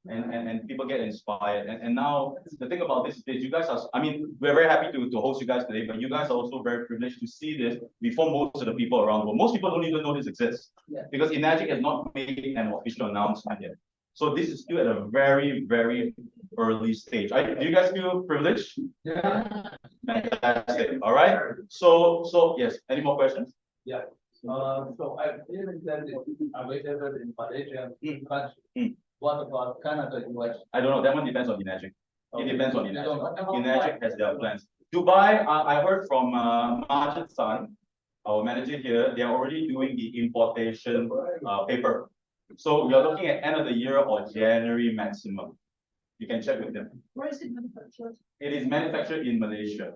And people get inspired. And now the thing about this is you guys are, I mean, we're very happy to host you guys today, but you guys are also very privileged to see this before most of the people around the world. Most people don't even know this exists. Yeah. Because enagic has not made an official announcement yet. So this is still at a very, very early stage. Do you guys feel privileged? Yeah. Fantastic, all right? So yes, any more questions? Yeah. So I believe that it's available in Malaysia country. What about Canada, US? I don't know, that one depends on the It Okay. depends on You the don't know? Enagic has their plans. Dubai, I heard from Majid San, our manager here, they are already doing the importation paper. So we are looking at end of the year or January maximum. You can check with them. Where is it manufactured? It is manufactured in Malaysia.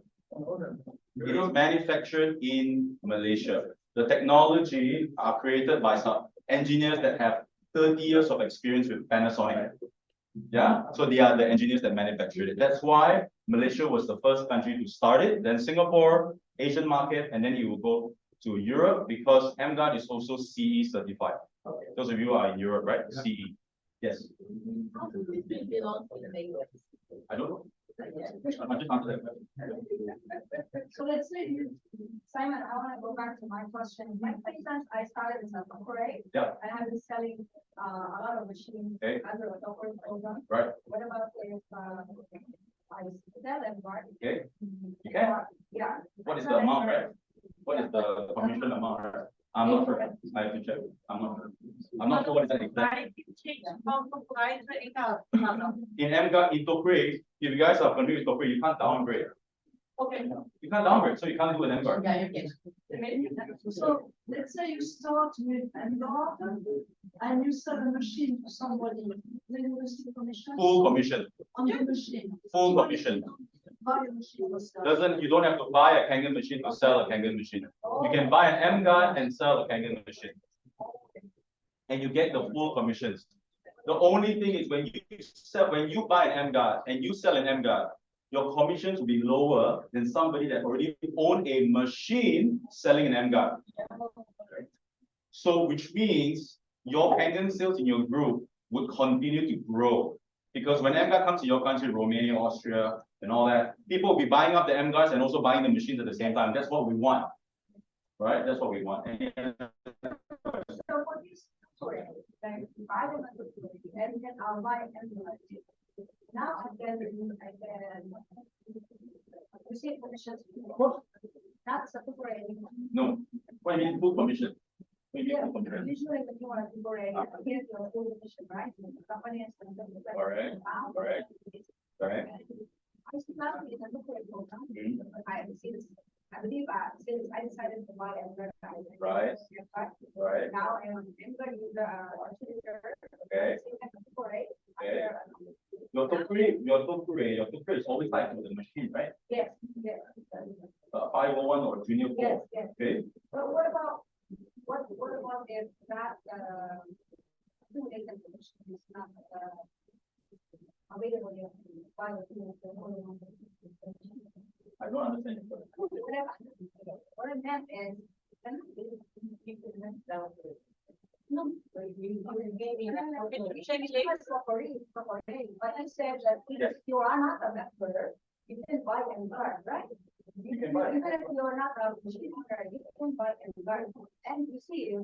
It is manufactured in Malaysia. The technology are created by some engineers that have 30 years of experience with Panasonic. Yeah, so they are the engineers that manufactured it. That's why Malaysia was the first country to start it, then Singapore, Asian market, and then it will go to Europe because emGuarde is also CE certified. Those of you who are in Europe, right? CE. Yes. I don't know. I'm just answering that question. So let's say you, Simon, I want to go back to my question. My instance, I started as a corporate. Yeah. And I've been selling a lot of machines Okay. under a corporate program. Right. What about if I sell emGuarde? Okay. You can. Yeah. What is the amount, right? What is the commission amount, right? I'm not sure. I have to check. I'm not sure. I'm not sure what is the exact. In emGuarde, in Tokyo, if you guys are familiar with Tokyo, you can't downgrade. Okay. You can't downgrade, so you can't do an emGuarde. Yeah, you can. So let's say you start with emGuarde and you sell a machine to somebody, then you receive commission. Full commission. On the machine. Full commission. Buy a machine or sell. You don't have to buy a Kangen machine to sell a Kangen machine. You can buy an emGuarde and sell a Kangen machine. And you get the full commissions. The only thing is when you buy an emGuarde and you sell an emGuarde, your commissions will be lower than somebody that already owned a machine selling an emGuarde. So which means your Kangen sales in your group would continue to grow. Because when emGuarde comes to your country, Romania, Austria, and all that, people will be buying up the emGuardes and also buying the machines at the same time. That's what we want. Right? That's what we want. So what is, sorry, then buy them at the and then I'll buy emGuarde. Now I can receive commissions. That's a corporate. No. What do you mean full commission? What do you mean Yeah, full commission? usually when you are corporate, you get your full commission, right? The company has to. Correct. Correct. Correct. I see that it's a corporate program. I see this. I believe since I decided to buy emGuarde. Right. Right. Now I'm emGuarde user, Okay. corporate. Okay. Your Tokyo is always tied to the machine, right? Yes, yes. 501 or junior Yes, 4. yes. Okay. But what about if that two income commission is not available yet? I don't understand. What I meant is, you could rent down. No. But I said that if you are not a member, you can buy emGuarde, right? You can buy it. Even if you are not a machine owner, you can buy emGuarde. And you see,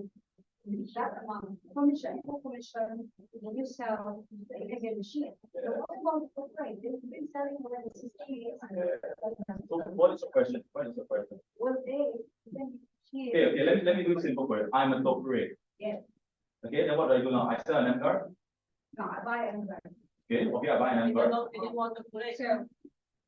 that amount, commission, full commission, when you sell, you can get a machine. So what about the price? They've been selling for 60 years. So what is the question? What is the question? Well, they, then Okay, let me do it simple for you. I'm a Tokyo. Yes. Okay, then what do I do now? I sell an emGuarde. No, I buy emGuarde. Okay, I buy an emGuarde. So,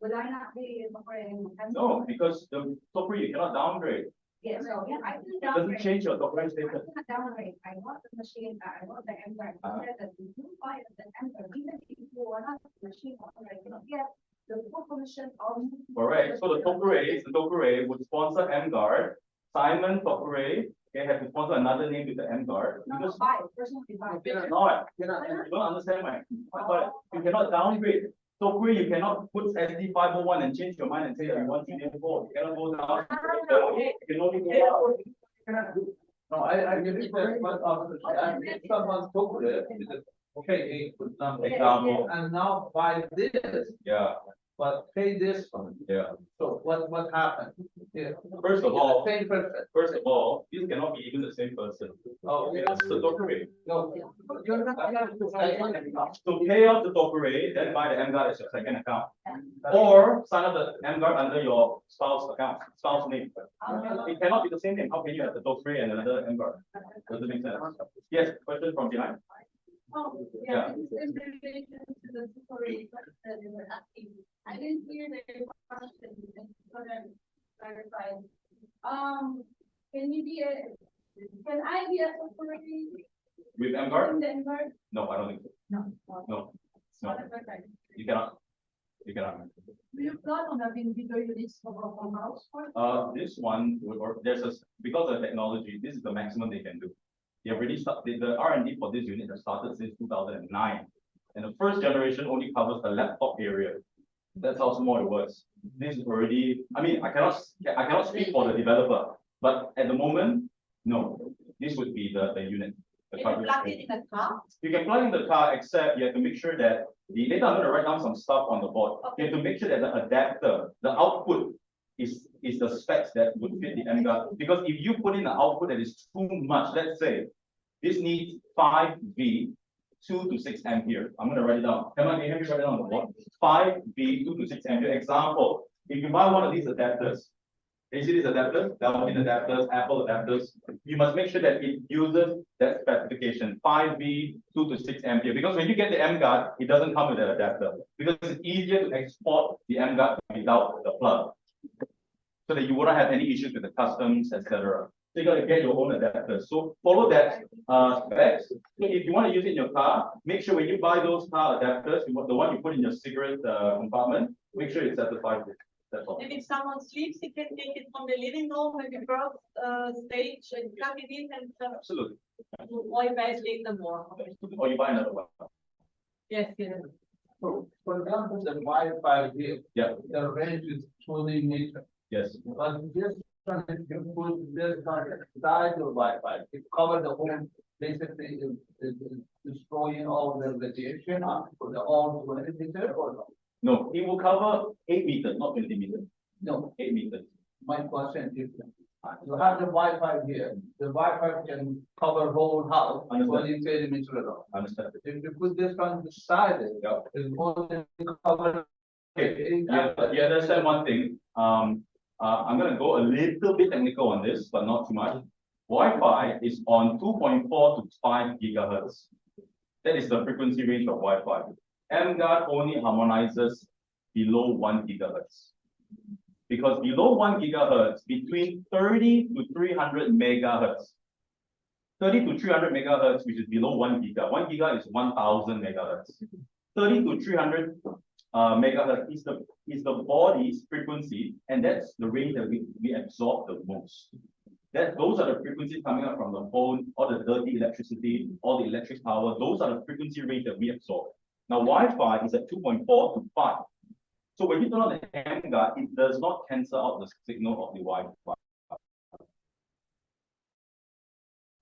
would I not be operating? No, because the Tokyo you cannot downgrade. Yeah, so, yeah, I can It doesn't downgrade. change your Tokyo I status. cannot downgrade. I want the machine, I want the emGuarde. Said that if you buy the emGuarde, even if you are not the machine owner, you don't get the full commission of. Correct. So the Tokyo would sponsor emGuarde. Simon Tokyo, okay, have to sponsor another name with the emGuarde. No, Because buy, personally buy. not, you don't understand my point. You cannot downgrade. Tokyo, you cannot put SD 501 and change your mind and say that you want junior 4. You cannot go down. You can only go up. No, I believe that, but, if someone took it, okay, for example, Example. and now buy this, Yeah. but pay this one. Yeah. So what happened? Yeah. First of all, Same person. this cannot be even the same person. Oh, yeah. It's the doctorate. No, you're not. So pay off the doctorate, then buy the emGuarde as your second account. Or sign up the emGuarde under your spouse account, spouse name. It cannot be the same name. How can you have the doctorate and another emGuarde? Doesn't make sense. Yes, question from behind. Oh, Yeah. in relation to the story that you were asking, I didn't hear the question, and so then clarify. Can you be can I be a secretary With in emGuarde? the environment? No, I don't think so. No, no, you cannot. You cannot. Do you plan on having bigger units for house? This one, there's a, because of technology, this is the maximum they can do. They already started, the R&D for this unit has started since 2009. And the first generation only covers the laptop area. That's how small it was. This is already, I mean, I cannot speak for the developer, but at the moment, no, this would be the unit. The Can you coverage plug rate. it in the car? You can plug in the car, except you have to make sure that the later I'm going to write down some stuff on the board. You have to make sure that the adapter, the output is the specs that would fit the emGuarde. Because if you put in an output that is too much, let's say this needs 5V, 2 to 6 ampere. I'm going to write it down. Can you help me write it down on the board? 5V, 2 to 6 ampere. Example, if you buy one of these adapters, you see these adapters, Dalvin adapters, Apple adapters, you must make sure that it uses that specification, 5V, 2 to 6 ampere. Because when you get the emGuarde, it doesn't come with an adapter. Because it's easier to export the emGuarde without the plug. So that you wouldn't have any issues with the customs, etc. So you got to get your own adapter. So follow that specs. So if you want to use it in your car, make sure when you buy those car adapters, the one you put in your cigarette compartment, make sure it's certified. That's all. And if someone sleeps, he can take it from the living room and the first stage and plug it in and Absolutely. Wi-Fi is later more. Or you buy another one. Yes, yes. So, for example, the Wi-Fi here. Yeah. The range is 20 meters. Yes. But this one, if you put this on the side of Wi-Fi, it covers the whole, basically, is destroying all the radiation for the all 20 meters or no? No, it will cover 8 meters, not 20 meters. No, 8 meters. my question is, you have the Wi-Fi here, the Wi-Fi can cover whole house, Understand. 20 meters around. Understand? If you put this on the side, Yeah. it's only cover. Okay. You understand one thing. I'm going to go a little bit technical on this, but not too much. Wi-Fi is on 2.4 to 5 gigahertz. That is the frequency range of Wi-Fi. emGuarde only harmonizes below 1 gigahertz. Because below 1 gigahertz, between 30 to 300 megahertz, 30 to 300 megahertz, which is below 1 giga. 1 giga is 1000 megahertz. 30 to 300 megahertz is the body's frequency, and that's the range that we absorb the most. Those are the frequencies coming out from the phone, all the dirty electricity, all the electric power. Those are the frequency range that we absorb. Now, Wi-Fi is at 2.4 to 5. So when you turn on the emGuarde, it does not cancel out the signal of the Wi-Fi.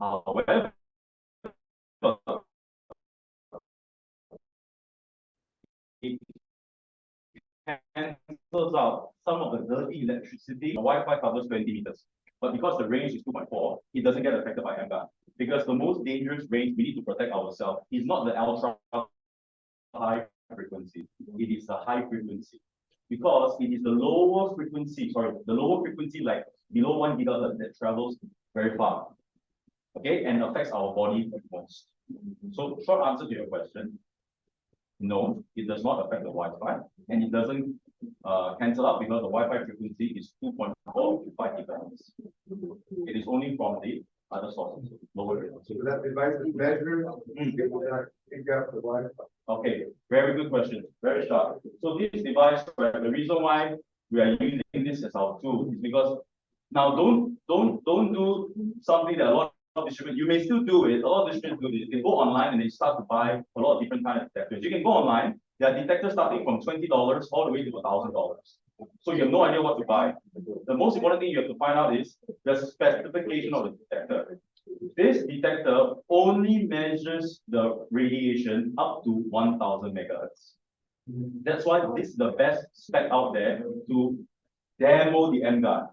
However, it cancels out some of the dirty electricity. The Wi-Fi covers 20 meters. But because the range is 2.4, it doesn't get affected by emGuarde. Because the most dangerous range we need to protect ourselves is not the ultra high frequency, it is the high frequency. Because it is the lower frequency, like below 1 gigahertz that travels very far. Okay, and affects our body the most. So short answer to your question, no, it does not affect the Wi-Fi, and it doesn't cancel out because the Wi-Fi frequency is 2.4 to 5 gigahertz. It is only from the other sources, lower frequency. So that device is measured, it will not pick up the Wi-Fi. Okay, very good question, very sharp. So this device, the reason why we are using this as our tool is because now don't do something that a lot of distributors, you may still do it, a lot of distributors do this. They go online and they start to buy a lot of different kind of detectors. You can go online, there are detectors starting from $20 all the way to $1,000. So you have no idea what to buy. The most important thing you have to find out is the specification of the detector. This detector only measures the radiation up to 1000 megahertz. That's why this is the best spec out there to demo the emGuarde.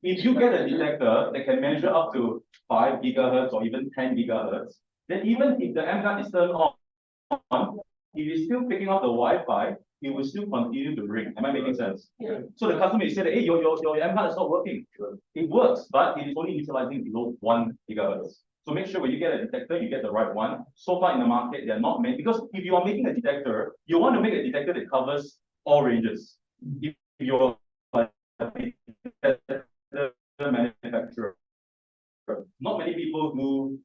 If you get a detector that can measure up to 5 gigahertz or even 10 gigahertz, then even if the emGuarde is turned on, if it's still picking up the Wi-Fi, it will still continue to ring. Am I making sense? Yeah. So the customer is saying, hey, your emGuarde is not working. It works, but it is only neutralizing below 1 gigahertz. So make sure when you get a detector, you get the right one. So far in the market, there are not many, because if you are making a detector, you want to make a detector that covers all ranges. If you're a manufacturer, not many people do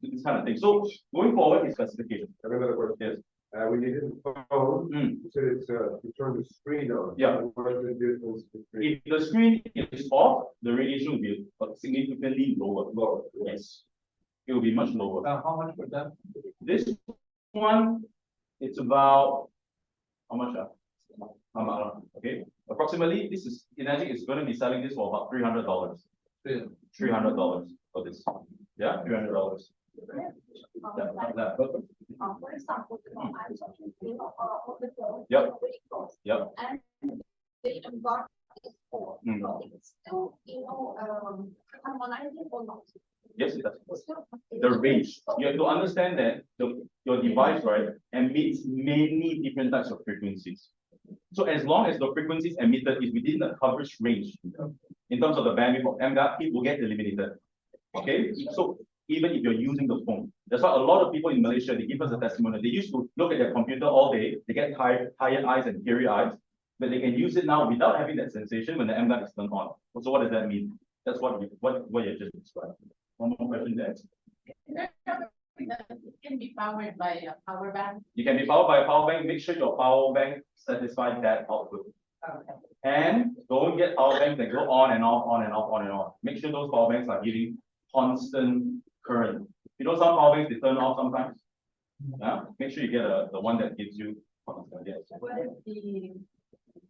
this kind of thing. So going forward is specification. I have another question. Yes. When you hit the phone, Mm. you said it's, you turn the screen on. Yeah. What is the difference between? If the screen is off, the radiation will be significantly lower. Lower. Yes. It will be much lower. How much for that? This one, it's about how much? Okay. Approximately, this is Enagic is going to be selling this for about $300. Yeah. $300 for this. Yeah, $300. For example, I'm talking of the phone. Yep. Vehicles. Yep. And the emGuarde is for, Mm. so it's still, harmonizing or not? Yes, it does. It's still- The range. You have to understand that your device, right, emits many different types of frequencies. So as long as the frequencies emitted is within the coverage range, in terms of the bandwidth of emGuarde, it will get eliminated. Okay, so even if you're using the phone, that's why a lot of people in Malaysia, they give us a testimony. They used to look at their computer all day, they get tired eyes and teary eyes, but they can use it now without having that sensation when the emGuarde is turned on. So what does that mean? That's what you just described. One more question there. It can be powered by a power bank. You can be powered by a power bank. Make sure your power bank satisfies that output. Okay. And don't get power banks that go on and off, on and off, on and off. Make sure those power banks are giving constant current. You know, some power banks they turn off sometimes. Yeah. Make sure you get the one that gives you constant. Yes. What if the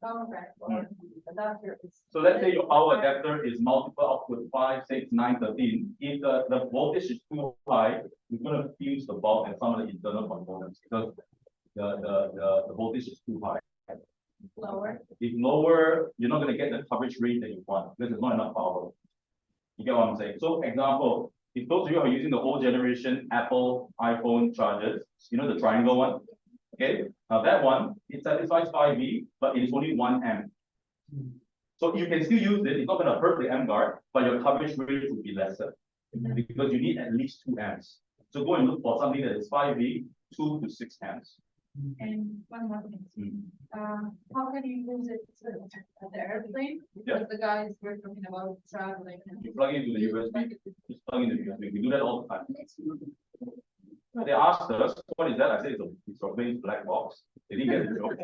power bank or the adapter is? So let's say your power adapter is multiple output 5, 6, 9, 13. If the voltage is too high, you're going to fuse the bulb and some of the internal components because the voltage is too high. Lower. If lower, you're not going to get the coverage rate that you want because there's not enough power. You get what I'm saying? So example, if those of you are using the old generation Apple iPhone chargers, you know the triangle one? Okay, now that one, it satisfies 5V, but it is only 1 amp. So you can still use it, it's not going to hurt the emGuarde, but your coverage rate will be lesser because you need at least 2 amps. So go and look for something that is 5V, 2 to 6 amps. And one more thing, Mm. how can you use it at the airplane? Yeah. Because the guys were talking about traveling. You plug into the USB, just plug into the USB. We do that all the time. They asked us, what is that? I said it's a plain black box. They didn't get the joke.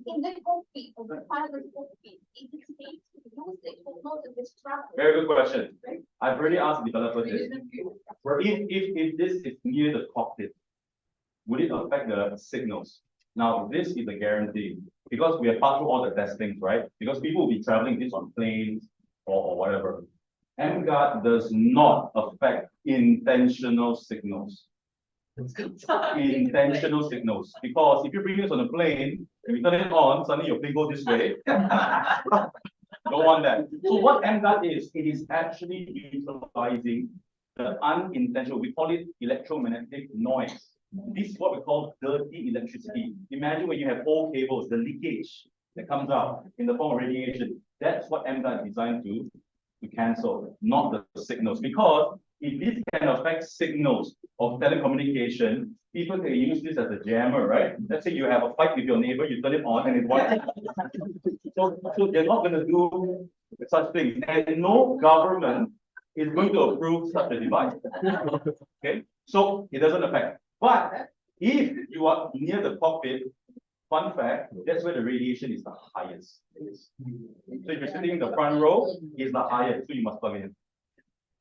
In the cockpit, or the pilot cockpit, it is safe to use it, or not in this travel. Very good question. I've already asked developers this. If this is near the cockpit, would it affect the signals? Now, this is a guarantee because we have passed through all the testings, right? Because people will be traveling this on planes or whatever. emGuarde does not affect intentional signals. Intentional signals. Because if you bring this on a plane, if you turn it on, suddenly your plane goes this way. Don't want that. So what emGuarde is, it is actually utilizing the unintentional, we call it electromagnetic noise. This is what we call dirty electricity. Imagine when you have old cables, the leakage that comes out in the form of radiation. That's what emGuarde is designed to cancel, not the signals. Because if this can affect signals of telecommunication, people can use this as a jammer, right? Let's say you have a fight with your neighbor, you turn it on and it works. So they're not going to do such things. And no government is going to approve such a device. Okay, so it doesn't affect. But if you are near the cockpit, fun fact, that's where the radiation is the highest. So if you're sitting in the front row, it's the highest, so you must plug it in.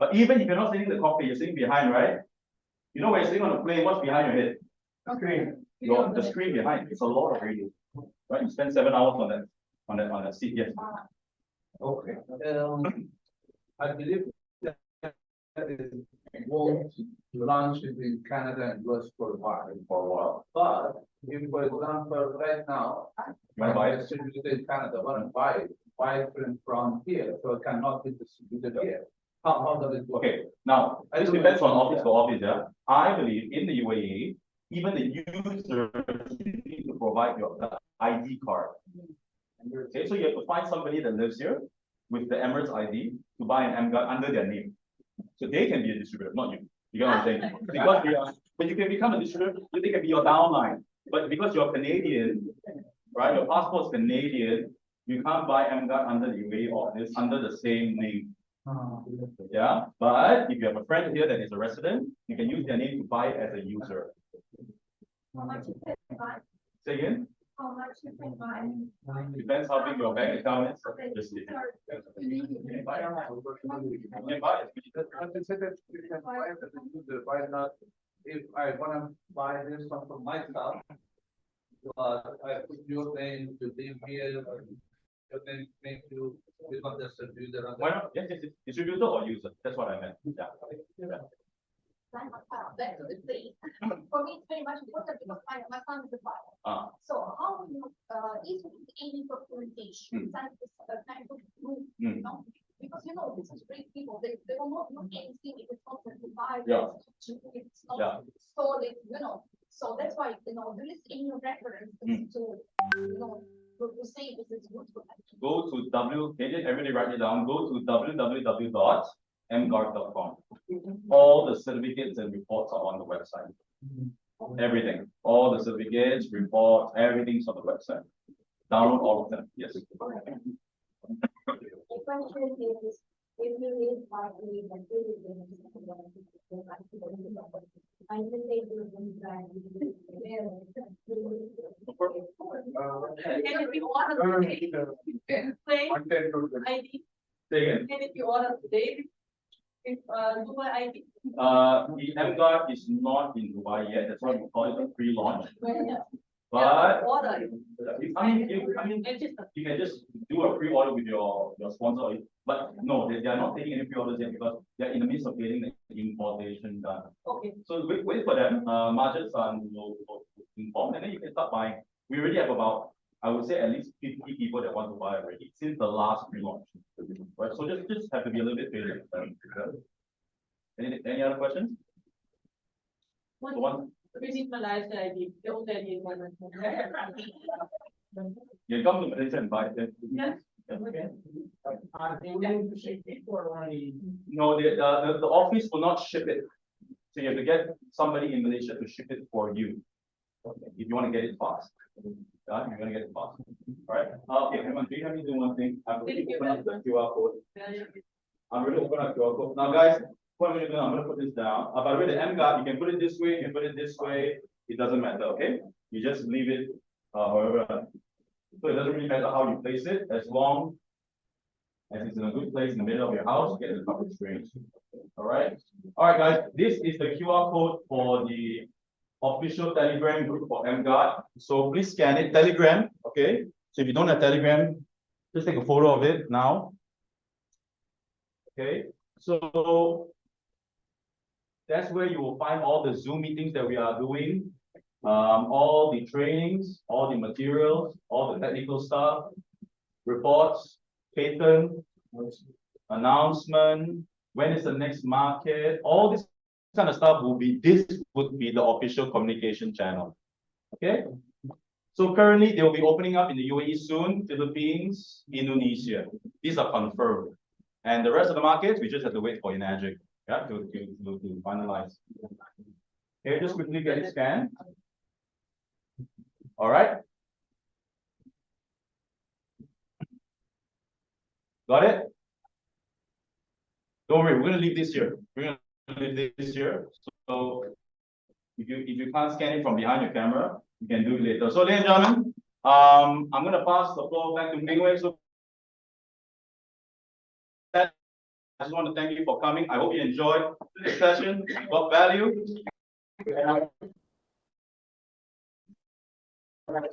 But even if you're not sitting in the cockpit, you're sitting behind, right? You know when you're sitting on a plane, what's behind your head? Screen. The screen behind. It's a lot of radiation. Right? You spend 7 hours on that seat, yes. Okay. I believe won't launch it in Canada and US for a while. But if, for example, right now, You wanna buy it? distributor in Canada want to buy it from here, so it cannot be distributed here. How does it work? Okay, now, this depends on office to office, yeah. I believe in the UAE, even the users need to provide your ID card. Okay, so you have to find somebody that lives here with the Emirates ID to buy an emGuarde under their name. So they can be a distributor, not you. You get what I'm saying? Because they are, but you can become a distributor, they can be your downline. But because you're Canadian, right, your passport's Canadian, you can't buy emGuarde under the UAE office under the same name. Yeah, but if you have a friend here that is a resident, you can use their name to buy it as a user. How much you can buy? Say again? How much you can buy? Depends how big your bank account is. Just leave it. You can buy it. But they said that you can buy it as a user, why not? If I wanna buy this one for myself, I put your name to live here, your name to become the distributor. Why not? Yes, distributor or user, that's what I meant, yeah. Back to the thing. For me, it's very much important because my son is a father. Ah. So how you, is any documentation, kind of proof, you know? Because you know, this is great people, they will not look anything if it's not certified. Yeah. It's Yeah. not solid, you know, so that's why, you know, there is any reference to, you know, to say this is good for them. Go to everybody write it down, go to www.emguarde.com. All the certificates and reports are on the website. Everything, all the certificates, reports, everything's on the website. Download all of them, yes. The question is, if you live by the and then they do And if you order today, say ID, Say again. and if you order today, if Dubai ID. The emGuarde is not in Dubai yet, that's why we call it a pre-launch. But Order. I mean, you can just do a pre-order with your sponsor, but no, they are not taking any pre-orders yet because they're in the midst of getting the importation done. Okay. So wait for them, margins will inform, and then you can start buying. We already have about, I would say, at least 50 people that want to buy already since the last pre-launch. Right, so just have to be a little bit patient. Any other questions? The one, We need Malaysia ID, the old ID. you come to Malaysia and buy it. Yes. Okay. Are they willing to ship it or only? No, the office will not ship it. So you have to get somebody in Malaysia to ship it for you. Okay, if you want to get it fast. You're gonna get it fast. Alright, okay, hang on, do you have me do one thing? I'm going to open up the QR code. I'm going to open up QR code. Now guys, what I'm gonna do, I'm gonna put this down. By the way, the emGuarde, you can put it this way, you can put it this way, it doesn't matter, okay? You just leave it, however. So it doesn't really matter how you place it, as long as it's in a good place in the middle of your house, get the public screen. Alright? Alright guys, this is the QR code for the official Telegram group for emGuarde. So please scan it, Telegram, okay? So if you don't have Telegram, just take a photo of it now. Okay, so that's where you will find all the Zoom meetings that we are doing, all the trainings, all the materials, all the technical stuff, reports, patent, announcement, when is the next market, all this kind of stuff this would be the official communication channel. Okay, so currently they will be opening up in the UAE soon, Philippines, Indonesia. These are confirmed, and the rest of the markets we just have to wait for Enagic, yeah, to finalize. Okay, just quickly get it scanned. All right, got it. Don't worry, we're gonna leave this here. We're gonna leave this here. So if you can't scan it from behind your camera, you can do it later. So ladies and gentlemen, I'm gonna pass the floor back to Mingwei. So I just want to thank you for coming. I hope you enjoyed this session, got value. And